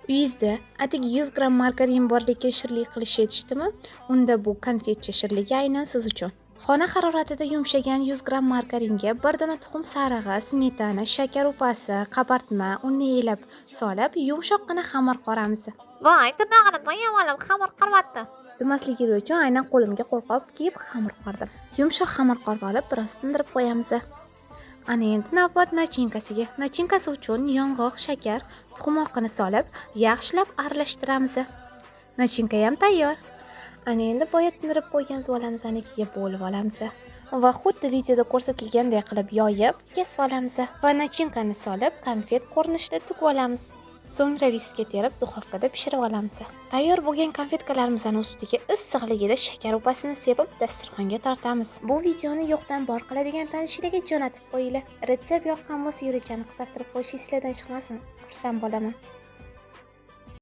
Uyingizda atigi 100 gramm margarin bor, lekin shirlik qilish yetishdimi? Unda bu konfetcha shirligi aynan siz uchun. Xona haroratida yumshagan 100 gramm margaringa bir dona tuxum sarig'i, smetana, shakar upasi, qabartma, unni elab solib, yumshoqqina xamir qoramiz. Voy, tirnog'ini yeb xamir qoryapti. Demasligim uchun aynan qo'limga qo'lqop kiyib xamir qordim. Yumshoq xamir qorib olib, biroz tindirib qo'yamiz. Ana endi navbat nachinkasiga. Nachinkasi uchun yong'oq, shakar, tuxum oqini solib, yaxshilab aralashtiramiz. Nachinka ham tayyor. Ana endi boya tindirib qo'ygan zvolamiznikiga bo'lib olamiz. Va xuddi videoda ko'rsatilgandek qilib yoyib, kesib olamiz va nachinkani solib, konfet ko'rinishida tugib olamiz. So'ngra diskga terib, duxovkada pishirib olamiz. Tayyor bo'lgan konfetkalarimizni ustiga issiqligida shakar upasini sepib, dasturxonga tortamiz. Bu videoni yo'qdan bor qiladigan tanishlarga jo'natib qo'yinglar. Retsept yoqqan bo'lsa, yurachani qisartirib qo'yishingiz esdan chiqmasin. Xursand bo'laman.